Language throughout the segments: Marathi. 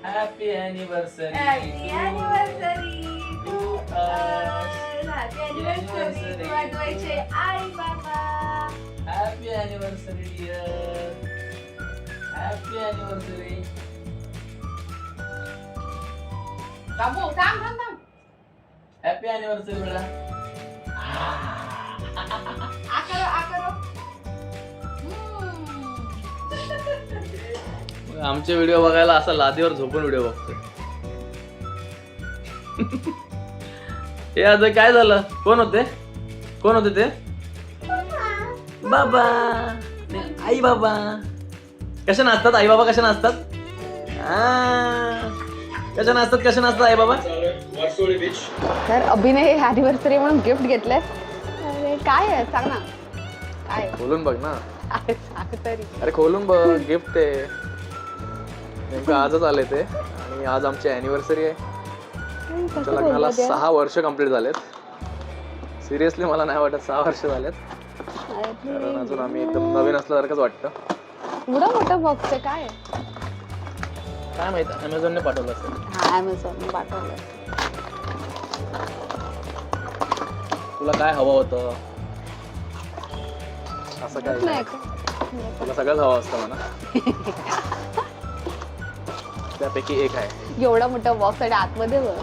Happy anniversary happy anniversary to us. Happy anniversary वाजवायचे आई बाबा. Happy anniversary dear. Happy anniversary. थांबो थांब थांब थांब. हॅपी अॅनिव्हर्सरी बेटा. आकरो आकरो. आमचे व्हिडिओ बघायला असा लादीवर झोपून व्हिडिओ बघतोय. हे आता काय झालं? कोण होते? कोण होते ते? बाबा. आई बाबा. कशा नाचतात आई बाबा? कशा नाचतात? कशा नाचतात? कशा नाचतात आई बाबा? तर अभिने हे अॅनिव्हर्सरी म्हणून गिफ्ट घेतलंय. अरे काय आहे सांग ना. काय खोलून बघ ना. अरे सांग तरी. अरे खोलून बघ. गिफ्ट आहे. नेमकं आजच आले ते आणि आज आमची अॅनिव्हर्सरी आहे. आमच्या लग्नाला 6 वर्ष कंप्लीट झालेत. सिरियसली मला नाही वाटत 6 वर्ष झालेत. कारण अजून आम्ही एकदम नवीन असल्यासारखंच वाटतं. एवढा मोठा बॉक्स आहे. काय काय माहित अमेझॉनने पाठवलं असेल. हा अमेझॉन पाठवलं. तुला काय हवं होतं? असं काय नाही. तुला सगळंच हवं असतं म्हणा. त्यापैकी एक आहे. एवढा मोठा बॉक्स आणि आतमध्ये बघ.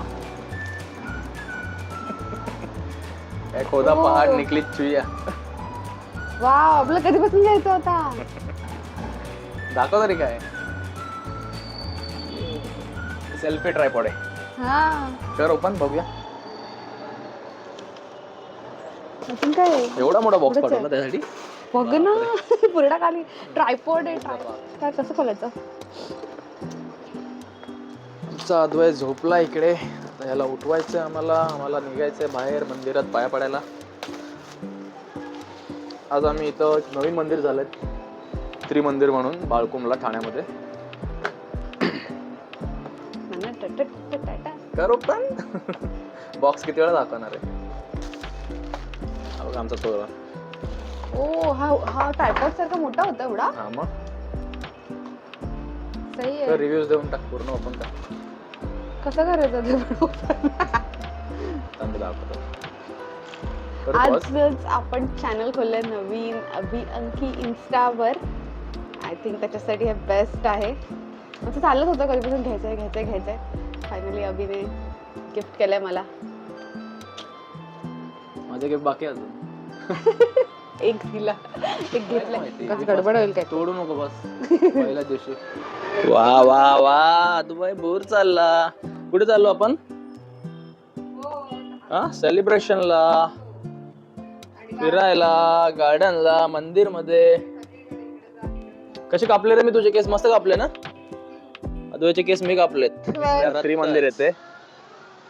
काय खोदा पहाड निकली चुया. वा आपलं कधीपासून घ्यायचा होता. दाखव तरी काय. सेल्फी ट्रायपॉड आहे. हा कर ओपन बघूया. अजून काय एवढा मोठा बॉक्स एवढंच आहे. पाठवला त्यासाठी. बघ ना पूर्ण खाली ट्रायपॉड आहे. काय कसं खोलायचं. आमचा अद्वैत झोपला इकडे. आता ह्याला उठवायचंय आम्हाला निघायचंय बाहेर मंदिरात पाया पडायला. आज आम्ही इथं एक नवीन मंदिर झालंय त्रिमंदिर म्हणून बाळकुमला ठाण्यामध्ये. कर ओपन. बॉक्स किती वेळा दाखवणार आहे. आमचा चोरा. ओ हा ट्रायपॉड सारखा मोठा होता एवढा. हा मग सही आहे. रिव्ह्यूज देऊन टाक पूर्ण ओपन टाक. कसं करायचं ते आजच आपण चॅनल खोललंय नवीन अभि अंकी इन्स्टावर. आय थिंक त्याच्यासाठी हे बेस्ट आहे. असं चालत होतं कधीपासून घ्यायचंय. फायनली अभिने गिफ्ट केलंय मला. माझे गिफ्ट बाकी अजून. एक दिला एक घेतलंय. गडबड होईल काय. तोडू नको बस. पहिल्या दिवशी. वा वा वा दुबई बोर चालला. कुठे चाललो आपण? सेलिब्रेशनला, फिरायला, गार्डनला, मंदिर मध्ये. कसे कापले रे मी तुझे केस? मस्त कापले ना. अद्वैतचे केस मी कापलेत. त्रिमंदिर येते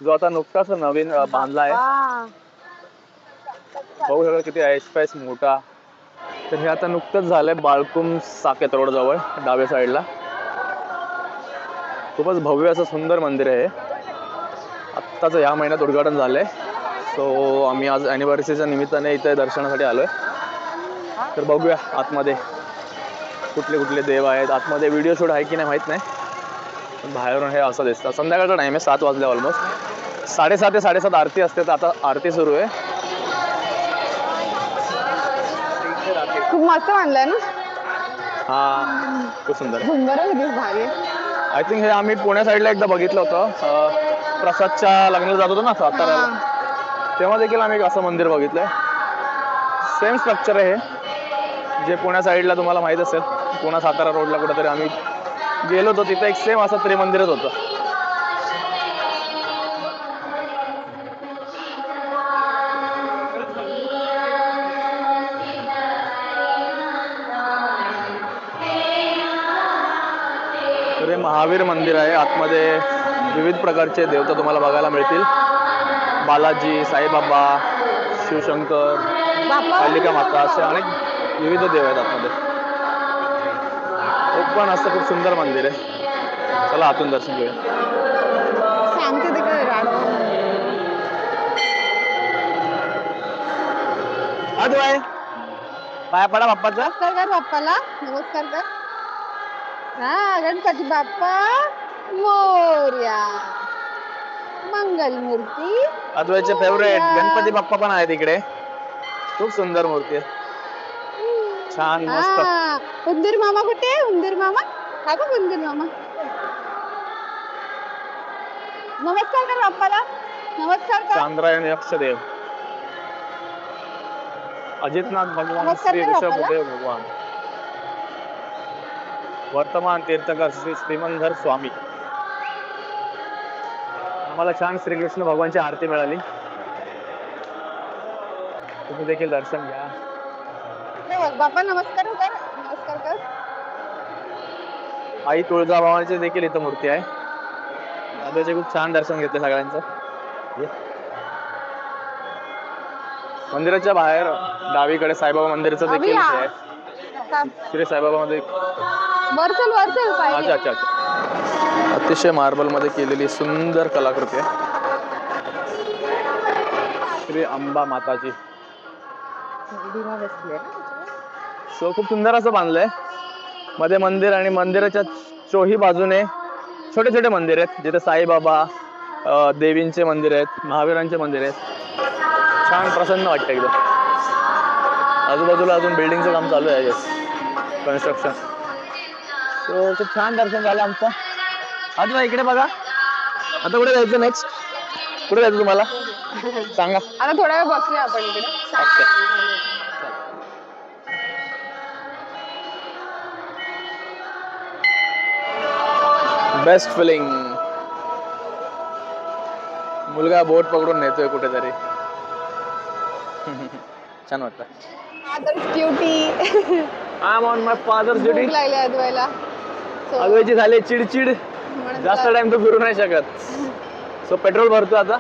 जो आता नुकताच नवीन बांधला आहे. बघू सगळं किती ऐसपैस मोठा. तर हे आता नुकतंच झालंय बाळकुम साकेत रोड जवळ डाव्या साईडला. खूपच भव्य असं सुंदर मंदिर आहे. आत्ताच या महिन्यात उद्घाटन झालंय. सो आम्ही आज अॅनिव्हर्सरीच्या निमित्ताने इथे दर्शनासाठी आलोय. तर बघूया आतमध्ये कुठले कुठले देव आहेत. आतमध्ये व्हिडिओ शूट आहे की नाही माहित नाही. पण बाहेरून हे असं दिसतं. संध्याकाळचा टाइम आहे. 7 वाजले ऑलमोस्ट. 6:30 ते 7:30 आरती असते. तर आता आरती सुरू आहे. खूप मस्त बांधलंय ना. हा खूप सुंदर आहे. सुंदर आहे. भारी. आय थिंक हे आम्ही पुण्या साईडला एकदा बघितलं होतं. प्रसादच्या लग्नाला जात होतो ना साताऱ्याला. तेव्हा देखील आम्ही असं मंदिर बघितलंय. सेम स्ट्रक्चर आहे हे. जे पुण्या साईडला तुम्हाला माहित असेल. पुणा सातारा रोडला कुठेतरी आम्ही गेलो होतो. तिथे एक सेम असं त्रिमंदिरच होतं. तर हे महावीर मंदिर आहे. आतमध्ये विविध प्रकारचे देवता तुम्हाला बघायला मिळतील. बालाजी, साईबाबा, शिवशंकर, कालिका माता असे अनेक विविध देव आहेत आतमध्ये. ओपन असं खूप सुंदर मंदिर आहे. चला आतून दर्शन घेऊया. सांगते ते काय अद्वैत पाया पडा बाप्पाचा. नमस्कार कर बाप्पाला. नमस्कार कर. हा गणपती बाप्पा मोरया. मंगल मूर्ती. अद्वैतचे फेवरेट गणपती बाप्पा पण आहेत इकडे. खूप सुंदर मूर्ती आहे. छान मस्त. हा उंदीर मामा कुठे? उंदीर मामा हा बघ उंदीर मामा. नमस्कार कर बाप्पाला. नमस्कार कर. चांद्रायण यक्षदेव. अजितनाथ भगवान नमस्कार श्री करा ऋषभदेव भगवान. वर्तमान तीर्थकर श्री श्रीमंधर स्वामी. आम्हाला छान श्रीकृष्ण भगवानची आरती मिळाली. तुम्ही देखील दर्शन घ्या. बाप्पा नमस्कार कर. नमस्कार कर. आई तुळजाभवानीची देखील इथं मूर्ती आहे. दादाचे खूप छान दर्शन घेतले सगळ्यांचं. मंदिराच्या बाहेर डावीकडे साईबाबा मंदिराचं देखील आहे. श्री साईबाबा मध्ये. वरचल वरचल अच्छा अच्छा अच्छा. अतिशय मार्बल मध्ये केलेली सुंदर कलाकृती आहे. श्री अंबा माताची. सो खूप सुंदर असं बांधलंय. मध्ये मंदिर आणि मंदिराच्या चोही बाजूने छोटे छोटे मंदिर आहेत जिथे साईबाबा, देवींचे मंदिर आहेत, महावीरांचे मंदिर आहेत. छान प्रसन्न वाटतं एकदम. आजूबाजूला अजून बिल्डिंगचं काम चालू आहे. कन्स्ट्रक्शन. सो खूप छान दर्शन झालं आमचं. आता इकडे बघा. आता कुठे जायचं नेक्स्ट? कुठे जायचं तुम्हाला सांगा. आता थोडा वेळ बसूया आपण इकडे. Best feeling. मुलगा बोट पकडून नेतोय कुठेतरी. छान वाटतं. Father's duty. I am on my father's duty. भूक लागली अद्वैला. अद्वैची झाली चिडचिड. जास्त टाइम तो फिरू नाही शकत. सो पेट्रोल भरतो आता.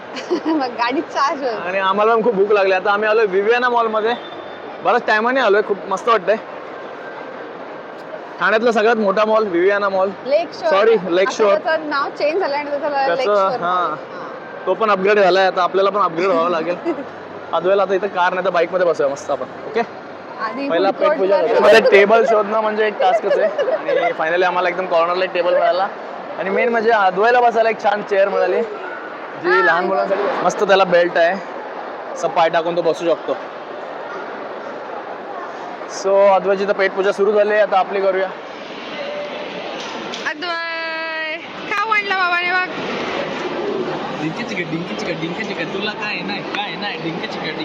मग गाडी चार्ज होईल. आणि आम्हाला पण खूप भूक लागली. आता आम्ही आलोय विवियाना मॉल मध्ये. बराच टायमाने आलोय. खूप मस्त वाटतंय. ठाण्यातला सगळ्यात मोठा मॉल विवियाना मॉल. लेक शोर. सॉरी लेक शोर. त्याचं नाव चेंज झालं आणि त्याचं लेक त्याचं शोर. हा तो पण अपग्रेड झालाय. आता आपल्याला पण अपग्रेड व्हावं लागेल. अद्वैला आता इथं कार नाही तर बाईक मध्ये बसूया मस्त आपण. ओके. आधी पहिला पेट पूजा. मध्ये टेबल शोधणं म्हणजे एक टास्कच आहे. आणि फायनली आम्हाला एकदम कॉर्नरला एक टेबल मिळाला. आणि मेन म्हणजे अद्वैला बसायला एक छान चेअर मिळाली जी लहान मुलांसाठी मस्त. त्याला बेल्ट आहे. असं पाय टाकून तो बसू शकतो. सो अद्वैची तर पेट पूजा सुरू झाली. आता आपली करूया. अद्वै काय म्हणलं बाबाने बघ. डिंकी चिकन तुला काय नाही काय नाही. डिंकी चिकन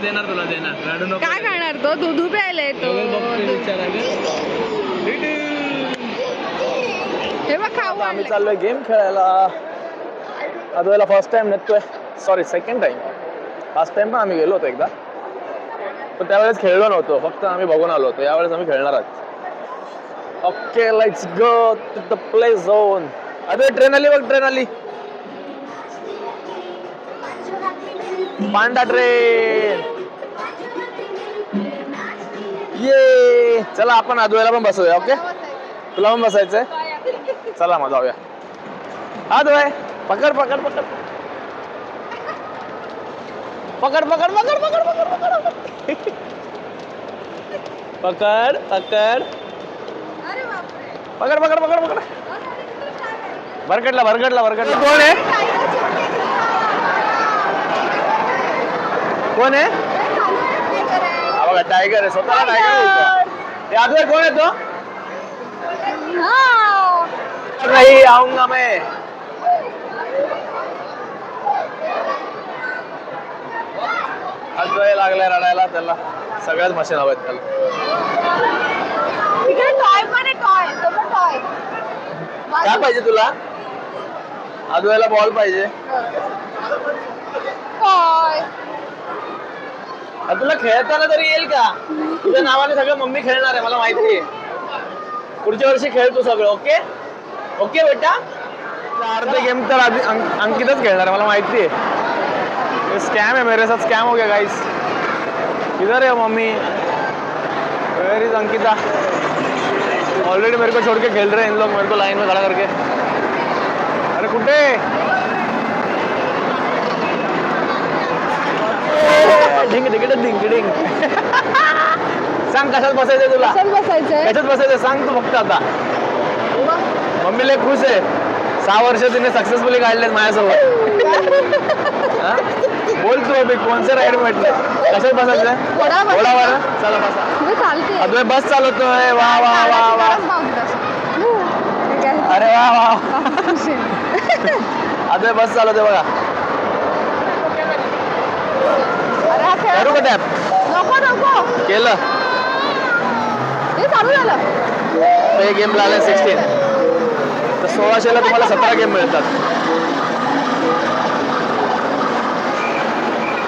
देणार तुला देणार. काय खाणार तो? दूध प्यायलाय तो. हे बघ खाऊ. आम्ही चाललोय गेम खेळायला. अद्वैला फर्स्ट टाइम नेतोय. Sorry second time. First time पण आम्ही गेलो होतो एकदा. पण त्यावेळेस खेळलो नव्हतो. फक्त आम्ही बघून आलो होतो. यावेळेस आम्ही खेळणार आहोत. Okay let's go to the play zone. अरे ट्रेन आली बघ. ट्रेन आली. Panda train. ये चला आपण अद्वैला पण बसूया. ओके तुला पण बसायचंय. चला मग जाऊया. अद्वै पकड पकड पकड पकड पकड पकड पकड पकड पकड पकड पकड पकड पकड पकड. भरकटला भरकटला भरकटला. कोण आहे? कोण आहे? हा बघा टायगर आहे. स्वतःला टायगर बोलतो. अद्वै कोण आहे तो? नाही आऊंगा मैं. अद्वै लागलाय रडायला. त्याला सगळ्याच मशीन हव्यात त्याला. काय पाहिजे तुला? अद्वैला बॉल पाहिजे. तुला खेळताना तरी येईल का? तुझ्या नावाने सगळं मम्मी खेळणार आहे मला माहिती आहे. पुढच्या वर्षी खेळ तू सगळं. ओके ओके बेटा. अर्धे गेम तर आधी अंकितच खेळणार आहे मला माहिती है. स्कैम है मेरे साथ. स्कैम हो गया गाइस. किधर है मम्मी? Where is Ankita? ऑलरेडी मेरे को छोड़ के खेल रहे हैं इन लोग. मेरे को लाइन में खड़ा करके. अरे कुठे? ढिंग ढिंग ढिंग ढिंग. सांग कशात बसायचंय तुला? कशात बसायचंय? कशात बसायचं सांग तू फक्त आता. मम्मी लय खुश आहे. 6 वर्ष तिने सक्सेसफुली काढलेत माझ्यासोबत. हा? बोल तू अभि कोणचं राईड म्हटलं? कशात बसायचं? घोडा बस. घोडावर चला बसा. मी चालते. अद्वै बस चालवतोय. वा वा वा वा. अरे वा वा. अद्वै बस चालवतोय बघा. अरे हा खेळ करू का टॅप? नको नको. केलं. हे चालू झालं. हे गेम लागले 16. तर 1600ला तुम्हाला 17 गेम मिळतात.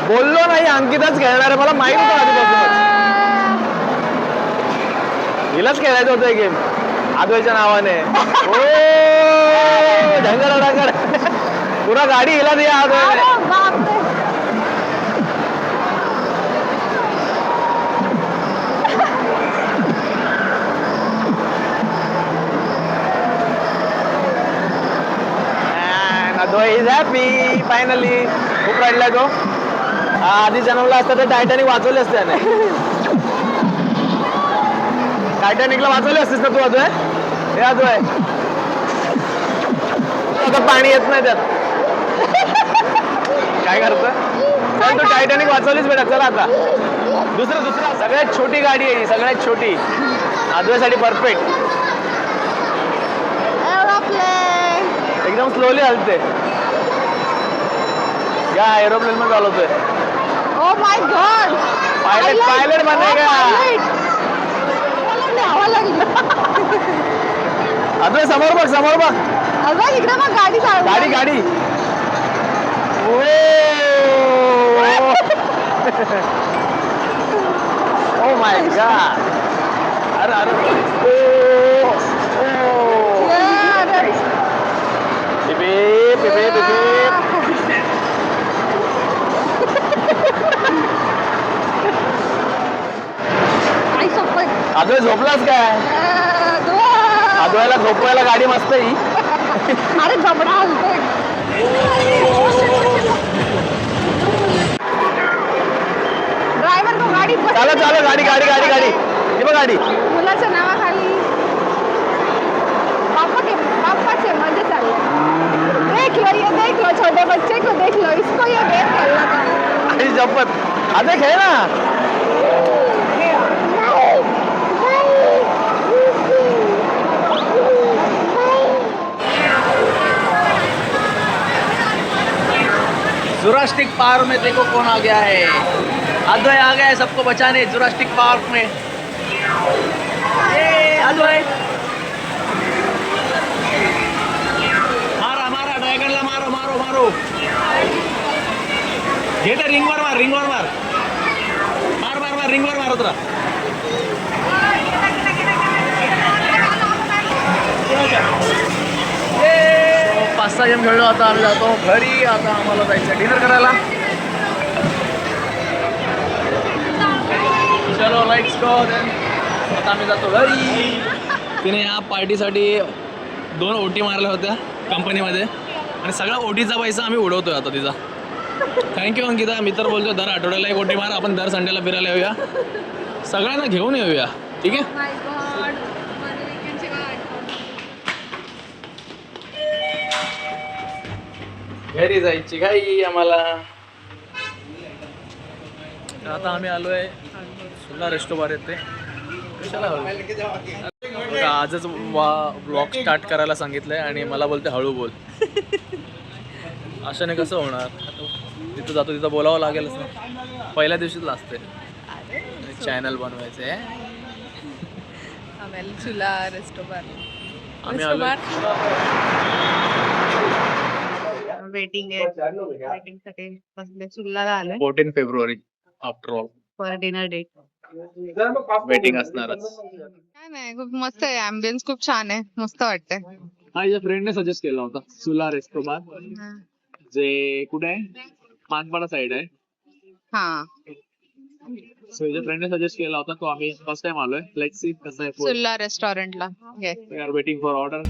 बोललो नाही अंकिताच खेळणार आहे मला माहित होतं आधीपासूनच. हिलाच खेळायचं होतं गेम आदवेच्या नावाने. ओ ढंगर ढंगर पुरा गाडी हिला द्या आदवेने. अरे बापरे. Advait is happy finally. खूप रडलाय तो. आधी जन्मला असता तर टायटॅनिक वाचवले असते त्याने. टायटॅनिकला वाचवले असतेस ना तू अद्वै? हे अद्वै आता पाणी येत नाही त्यात. काय करतोय? पण तू टायटॅनिक वाचवलीच बेटा. चला आता दुसरं सगळ्यात छोटी गाडी आहे ही, सगळ्यात छोटी. अद्वैसाठी परफेक्ट. एकदम स्लोली हलते. या एरोप्लेन मध्ये चालवतोय. Oh my God. पायलट बनेगा. हवा लागली. अद्वै समोर बघ समोर बघ. अगं इकडे मग गाडी चालू. गाडी ओ माय गॉड. अरे अरे अद्वै झोपलाच काय? अद्वैला झोपवायला गाडी मस्त ही. अरे जबडा हलतोय. ड्रायव्हर तो गाडी चालू गाडी हे बघ गाडी. मुलाच्या नावाखाली पापाचे मजे चालले. देख लो छोटे बच्चे को देख लो. इसको ये गेम खेलना था. आणि जपत अद्वै खेळ ना. जुरास्टिक पार्क में देखो कौन आ गया है. अद्वै आ गया है सबको बचाने जुरास्टिक पार्क में. अद्वै मारा ड्रॅगनला मारो. घे ते रिंगवर मार रिंगवर मार उतरा. 5-6 गेम खेळलो. आता आम्ही जातो घरी. आता आम्हाला जायचं डिनर करायला. चलो लाईक्स गो. आता आम्ही जातो घरी. तिने या पार्टीसाठी 2 ओटी मारल्या होत्या कंपनीमध्ये आणि सगळा ओटीचा पैसा आम्ही उडवतोय आता तिचा. थँक्यू अंकिता. मी तर बोलतोय दर आठवड्याला 1 ओटी मार. आपण दर संडेला फिरायला येऊया. सगळ्यांना घेऊन येऊया. ठीक आहे. घरी जायची घाई आम्हाला. आता आम्ही आलोय सुल्ला रेस्टोबार येते. आजच ब्लॉग स्टार्ट करायला सांगितलंय आणि मला बोलते हळू बोल. अशाने कसं होणार? तिथं जातो तिथं बोलावं लागेलच ना. पहिल्या दिवशीच असते. चॅनल बनवायचे. चुला रेस्टोबार. आम्ही आलो वेटिंग साठी बसले. चुल्लाला आलोय 14 फेब्रुवारी after all. For dinner date. Waiting असणारच. काय नाही खूप मस्त आहे. ॲम्बियन्स खूप छान आहे. मस्त वाटतंय. हा या फ्रेंडने सजेस्ट केला होता सुला रेस्टोबार. जे कुठे आहे? मानपाडा साइड आहे. हा सो याच्या फ्रेंडने सजेस्ट केला होता. तो आम्ही फर्स्ट टाइम आलोय. लेट्स सी कसं आहे. सुल्ला रेस्टॉरंटला. We are waiting for order.